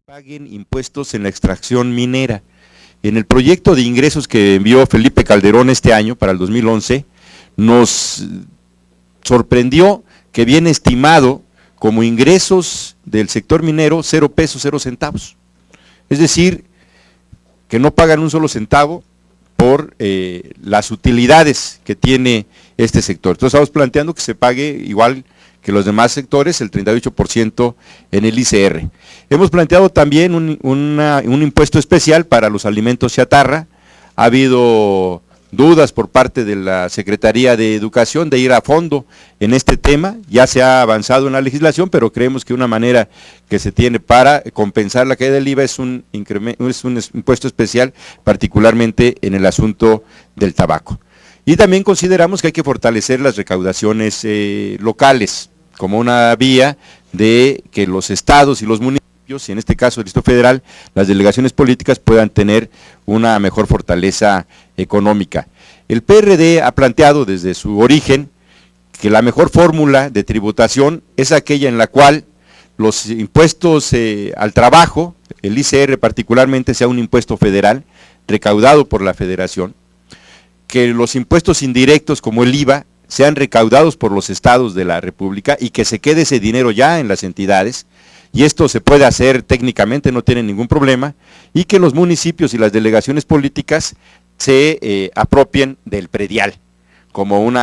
Paguen impuestos en la extracción minera. En el proyecto de ingresos que envió Felipe Calderón este año, para el 2011, nos sorprendió que viene estimado como ingresos del sector minero 0 pesos, 0 centavos. Es decir, que no pagan un solo centavo por las utilidades que tiene este sector. Entonces estamos planteando que se pague igual que los demás sectores, el 38% en el ICR. Hemos planteado también un impuesto especial para los alimentos chatarra. Ha habido dudas por parte de la Secretaría de Educación de ir a fondo en este tema. Ya se ha avanzado en la legislación, pero creemos que una manera que se tiene para compensar la caída del IVA es un impuesto especial, particularmente en el asunto del tabaco. Y también consideramos que hay que fortalecer las recaudaciones locales, como una vía de que los estados y los municipios, y en este caso el Distrito Federal, las delegaciones políticas puedan tener una mejor fortaleza económica. El PRD ha planteado desde su origen que la mejor fórmula de tributación es aquella en la cual los impuestos al trabajo, el ICR particularmente, sea un impuesto federal, recaudado por la federación, que los impuestos indirectos como el IVA sean recaudados por los estados de la República y que se quede ese dinero ya en las entidades, y esto se puede hacer técnicamente, no tiene ningún problema, y que los municipios y las delegaciones políticas se apropien del predial como un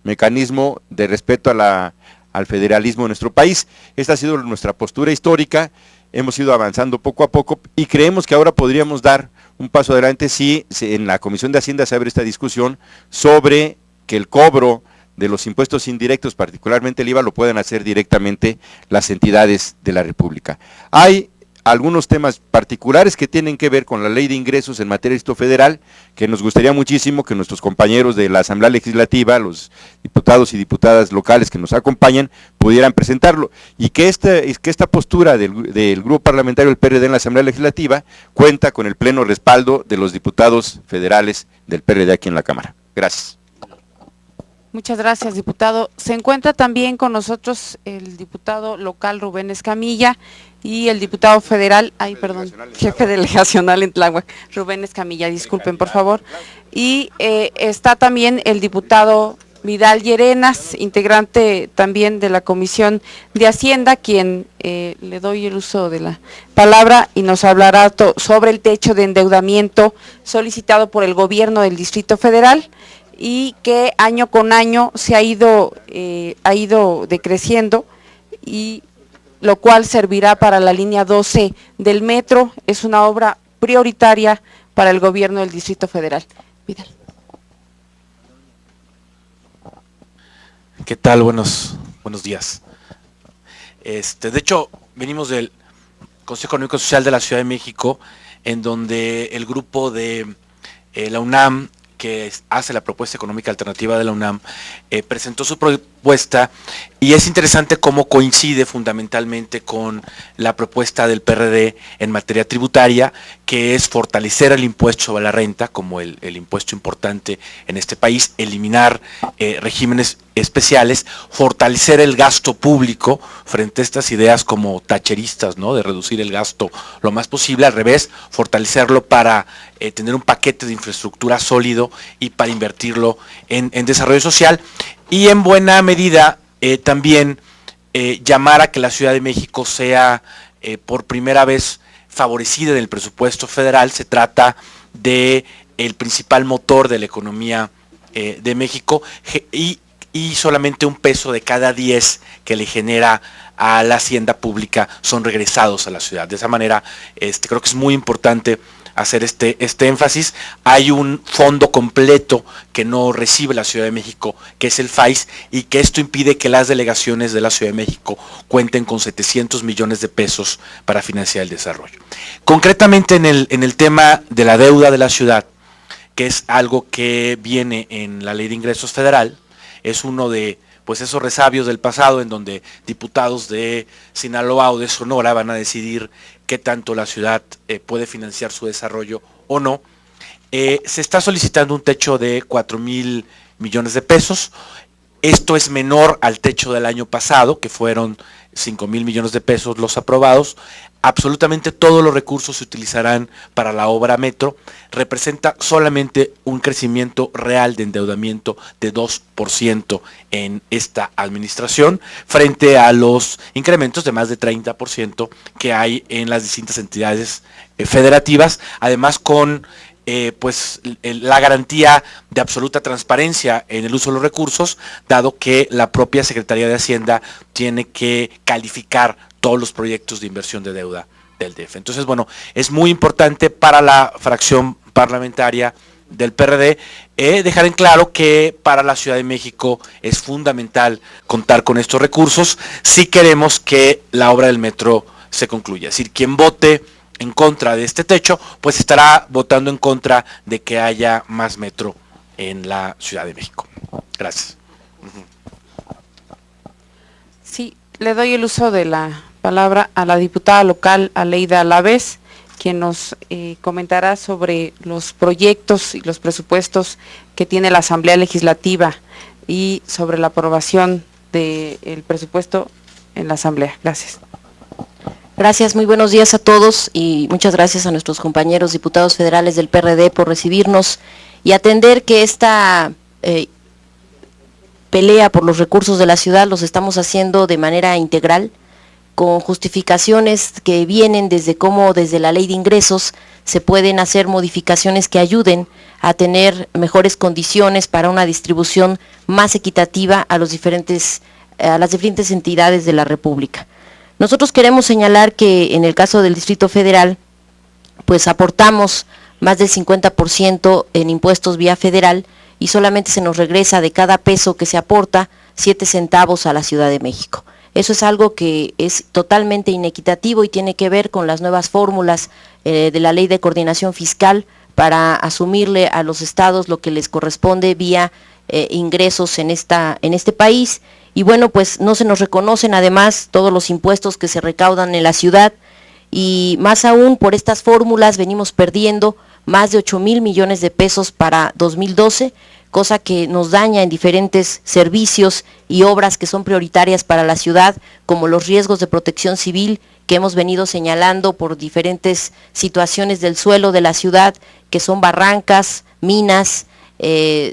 mecanismo de respeto al federalismo de nuestro país. Esta ha sido nuestra postura histórica, hemos ido avanzando poco a poco y creemos que ahora podríamos dar un paso adelante si en la Comisión de Hacienda se abre esta discusión sobre que el cobro de los impuestos indirectos, particularmente el IVA, lo puedan hacer directamente las entidades de la República. Hay algunos temas particulares que tienen que ver con la ley de ingresos en materia de Distrito Federal, que nos gustaría muchísimo que nuestros compañeros de la Asamblea Legislativa, los diputados y diputadas locales que nos acompañan, pudieran presentarlo, y que esta postura del grupo parlamentario del PRD en la Asamblea Legislativa cuenta con el pleno respaldo de los diputados federales del PRD aquí en la Cámara. Gracias. Muchas gracias, diputado. Se encuentra también con nosotros el diputado local Rubén Escamilla y el diputado federal, jefe delegacional en Tláhuac, Rubén Escamilla, disculpen por favor. Y está también el diputado Vidal Llerenas, integrante también de la Comisión de Hacienda, quien le doy el uso de la palabra y nos hablará sobre el techo de endeudamiento solicitado por el gobierno del Distrito Federal, y que año con año se ha ido decreciendo, y lo cual servirá para la línea 12 del metro. Es una obra prioritaria para el gobierno del Distrito Federal. Vidal. ¿Qué tal? Buenos días. De hecho, venimos del Consejo Económico y Social de la Ciudad de México, en donde el grupo de la UNAM, que hace la propuesta económica alternativa de la UNAM, presentó su propuesta, y es interesante cómo coincide fundamentalmente con la propuesta del PRD en materia tributaria, que es fortalecer el impuesto sobre la renta como el impuesto importante en este país, eliminar regímenes especiales, fortalecer el gasto público frente a estas ideas como tacheristas, ¿no?, de reducir el gasto lo más posible. Al revés, fortalecerlo para tener un paquete de infraestructura sólido y para invertirlo en desarrollo social, y en buena medida también llamar a que la Ciudad de México sea por primera vez favorecida en el presupuesto federal. Se trata de el principal motor de la economía de México, y solamente 1 peso de cada 10 que le genera a la hacienda pública son regresados a la ciudad. De esa manera, creo que es muy importante hacer este énfasis. Hay un fondo completo que no recibe la Ciudad de México, que es el FAIS, y que esto impide que las delegaciones de la Ciudad de México cuenten con 700 millones de pesos para financiar el desarrollo. Concretamente en el tema de la deuda de la ciudad, que es algo que viene en la Ley de Ingresos Federal, es uno de esos resabios del pasado, en donde diputados de Sinaloa o de Sonora van a decidir qué tanto la ciudad puede financiar su desarrollo o no. Se está solicitando un techo de 4,000 millones de pesos. Esto es menor al techo del año pasado, que fueron 5,000 millones de pesos los aprobados. Absolutamente todos los recursos se utilizarán para la obra metro. Representa solamente un crecimiento real de endeudamiento de 2% en esta administración, frente a los incrementos de más de 30% que hay en las distintas entidades federativas, además con pues la garantía de absoluta transparencia en el uso de los recursos, dado que la propia Secretaría de Hacienda tiene que calificar todos los proyectos de inversión de deuda del DF. Entonces, bueno, es muy importante para la fracción parlamentaria del PRD dejar en claro que para la Ciudad de México es fundamental contar con estos recursos si queremos que la obra del metro se concluya. Es decir, quien vote en contra de este techo, pues estará votando en contra de que haya más metro en la Ciudad de México. Gracias. Sí, le doy el uso de la palabra a la diputada local Aleida Alavés, quien nos comentará sobre los proyectos y los presupuestos que tiene la Asamblea Legislativa y sobre la aprobación del presupuesto en la Asamblea. Gracias. Gracias, muy buenos días a todos y muchas gracias a nuestros compañeros diputados federales del PRD por recibirnos y atender que esta pelea por los recursos de la ciudad los estamos haciendo de manera integral, con justificaciones que vienen desde cómo desde la ley de ingresos se pueden hacer modificaciones que ayuden a tener mejores condiciones para una distribución más equitativa a las diferentes entidades de la República. Nosotros queremos señalar que en el caso del Distrito Federal, pues aportamos más del 50% en impuestos vía federal y solamente se nos regresa de cada peso que se aporta 7 centavos a la Ciudad de México. Eso es algo que es totalmente inequitativo y tiene que ver con las nuevas fórmulas de la Ley de Coordinación Fiscal para asumirle a los estados lo que les corresponde vía ingresos en este país. Y bueno, pues no se nos reconocen además todos los impuestos que se recaudan en la ciudad y más aún por estas fórmulas venimos perdiendo más de 8,000 millones de pesos para 2012, cosa que nos daña en diferentes servicios y obras que son prioritarias para la ciudad, como los riesgos de protección civil que hemos venido señalando por diferentes situaciones del suelo de la ciudad, que son barrancas, minas,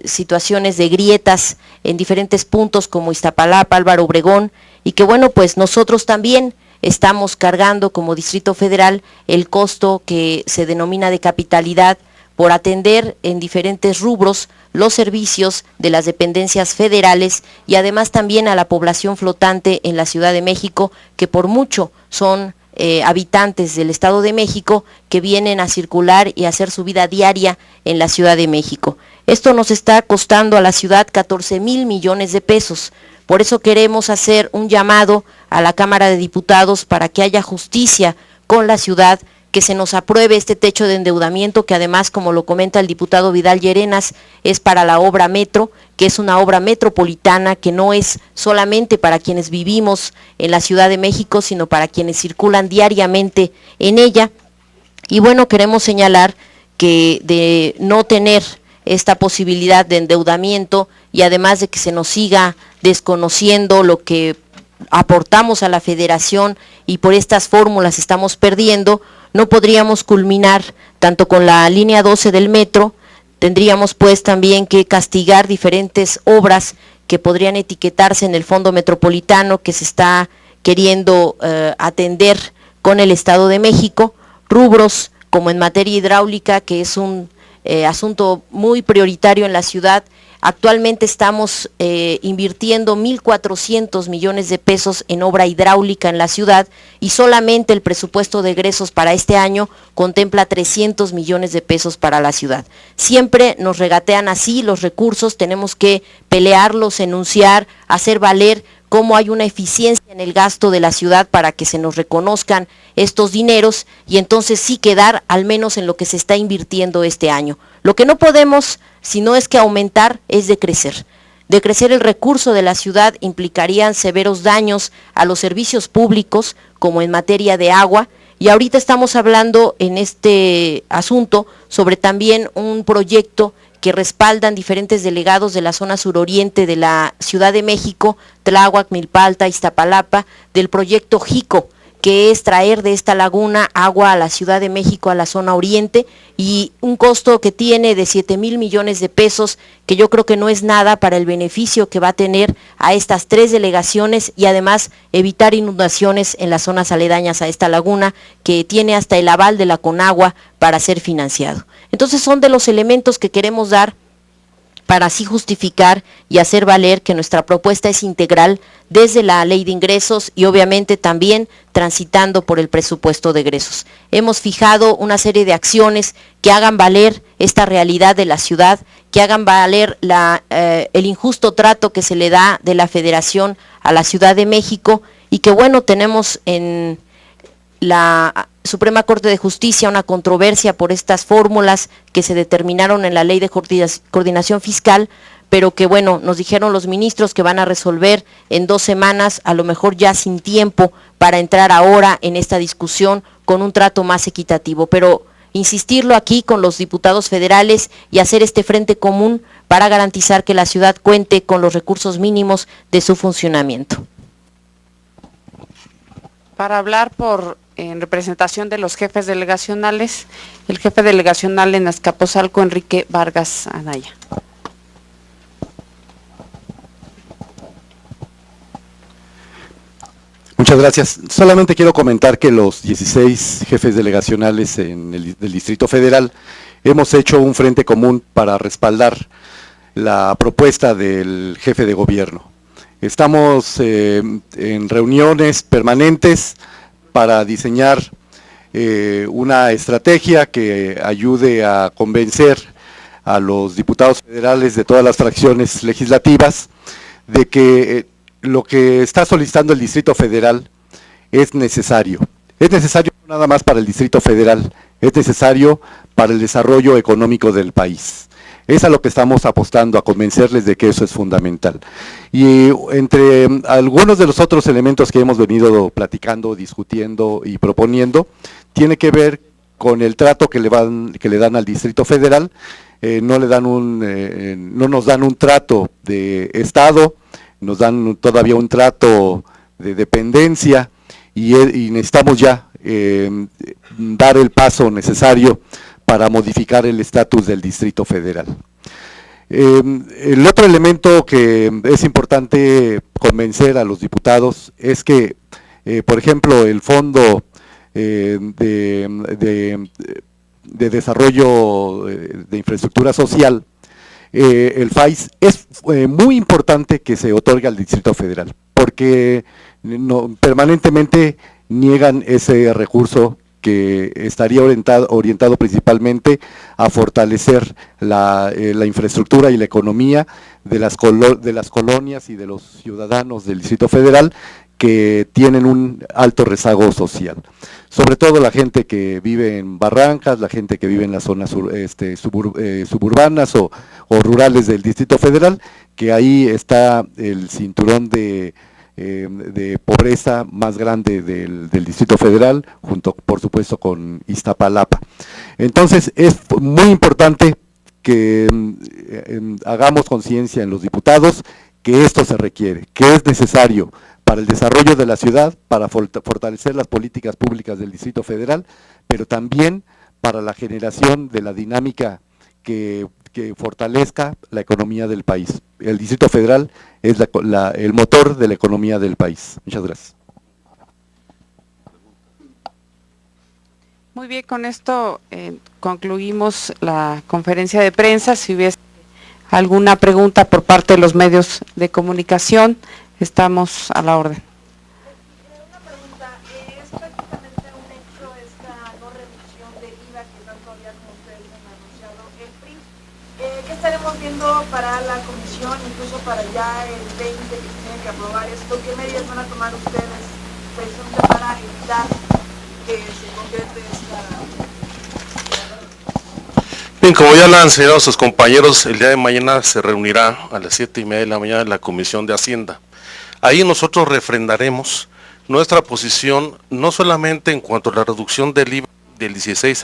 situaciones de grietas en diferentes puntos como Iztapalapa, Álvaro Obregón, y que bueno, pues nosotros también estamos cargando como Distrito Federal el costo que se denomina de capitalidad por atender en diferentes rubros los servicios de las dependencias federales y además también a la población flotante en la Ciudad de México, que por mucho son habitantes del Estado de México que vienen a circular y a hacer su vida diaria en la Ciudad de México. Esto nos está costando a la ciudad 14,000 millones de pesos. Por eso queremos hacer un llamado a la Cámara de Diputados para que haya justicia con la ciudad, que se nos apruebe este techo de endeudamiento, que además, como lo comenta el diputado Vidal Llerenas, es para la obra metro, que es una obra metropolitana, que no es solamente para quienes vivimos en la Ciudad de México, sino para quienes circulan diariamente en ella. Y bueno, queremos señalar que de no tener esta posibilidad de endeudamiento y además de que se nos siga desconociendo lo que aportamos a la federación y por estas fórmulas estamos perdiendo, no podríamos culminar tanto con la línea 12 del metro, tendríamos pues también que castigar diferentes obras que podrían etiquetarse en el Fondo Metropolitano que se está queriendo atender con el Estado de México, rubros como en materia hidráulica, que es un asunto muy prioritario en la ciudad. Actualmente estamos invirtiendo 1,400 millones de pesos en obra hidráulica en la ciudad y solamente el presupuesto de egresos para este año contempla 300 millones de pesos para la ciudad. Siempre nos regatean así los recursos, tenemos que pelearlos, enunciar, hacer valer cómo hay una eficiencia en el gasto de la ciudad para que se nos reconozcan estos dineros y entonces sí quedar al menos en lo que se está invirtiendo este año. Lo que no podemos, si no es que aumentar, es decrecer. Decrecer el recurso de la ciudad implicarían severos daños a los servicios públicos, como en materia de agua, y ahorita estamos hablando en este asunto sobre también un proyecto que respaldan diferentes delegados de la zona suroriente de la Ciudad de México, Tláhuac, Milpalta, Iztapalapa, del proyecto JICO, que es traer de esta laguna agua a la Ciudad de México, a la zona oriente, y un costo que tiene de 7,000 millones de pesos, que yo creo que no es nada para el beneficio que va a tener a estas 3 delegaciones y además evitar inundaciones en las zonas aledañas a esta laguna, que tiene hasta el aval de la Conagua para ser financiado. Entonces son de los elementos que queremos dar para así justificar y hacer valer que nuestra propuesta es integral desde la ley de ingresos y obviamente también transitando por el presupuesto de egresos. Hemos fijado una serie de acciones que hagan valer esta realidad de la ciudad, que hagan valer el injusto trato que se le da de la Federación a la Ciudad de México y que bueno, tenemos en la Suprema Corte de Justicia una controversia por estas fórmulas que se determinaron en la Ley de Coordinación Fiscal, pero que bueno, nos dijeron los ministros que van a resolver en 2 semanas, a lo mejor ya sin tiempo para entrar ahora en esta discusión con un trato más equitativo, pero insistirlo aquí con los diputados federales y hacer este frente común para garantizar que la ciudad cuente con los recursos mínimos de su funcionamiento. Para hablar en representación de los jefes delegacionales, el jefe delegacional en Azcapotzalco, Enrique Vargas Anaya. Muchas gracias. Solamente quiero comentar que los 16 jefes delegacionales del Distrito Federal hemos hecho un frente común para respaldar la propuesta del jefe de gobierno. Estamos en reuniones permanentes para diseñar una estrategia que ayude a convencer a los diputados federales de todas las fracciones legislativas de que lo que está solicitando el Distrito Federal es necesario. Es necesario no nada más para el Distrito Federal, es necesario para el desarrollo económico del país. Es a lo que estamos apostando, a convencerles de que eso es fundamental. Y entre algunos de los otros elementos que hemos venido platicando, discutiendo y proponiendo, tiene que ver con el trato que le dan al Distrito Federal. No nos dan un trato de Estado, nos dan todavía un trato de dependencia y necesitamos ya dar el paso necesario para modificar el estatus del Distrito Federal. El otro elemento que es importante convencer a los diputados es que, por ejemplo, el Fondo de Desarrollo de Infraestructura Social, el FAIS, es muy importante que se otorgue al Distrito Federal, porque permanentemente niegan ese recurso que estaría orientado principalmente a fortalecer la infraestructura y la economía de las colonias y de los ciudadanos del Distrito Federal que tienen un alto rezago social. Sobre todo la gente que vive en barrancas, la gente que vive en las zonas suburbanas o rurales del Distrito Federal, que ahí está el cinturón de pobreza más grande del Distrito Federal, junto por supuesto con Iztapalapa. Entonces es muy importante que hagamos conciencia en los diputados que esto se requiere, que es necesario para el desarrollo de la ciudad, para fortalecer las políticas públicas del Distrito Federal, pero también para la generación de la dinámica que fortalezca la economía del país. El Distrito Federal es el motor de la economía del país. Muchas gracias. Muy bien, con esto concluimos la conferencia de prensa. Si hubiese alguna pregunta por parte de los medios de comunicación, estamos a la orden. Una pregunta, ¿es prácticamente un hecho esta no reducción del IVA que tanto habían ustedes anunciado el PRI? ¿Qué estaremos viendo para la comisión, incluso para ya el 20 que tienen que aprobar esto? ¿Qué medidas van a tomar ustedes precisamente para evitar que se concrete esta? Bien, como ya lo han señalado sus compañeros, el día de mañana se reunirá a las 7:30 de la mañana en la Comisión de Hacienda. Ahí nosotros refrendaremos nuestra posición, no solamente en cuanto a la reducción del IVA del 16 al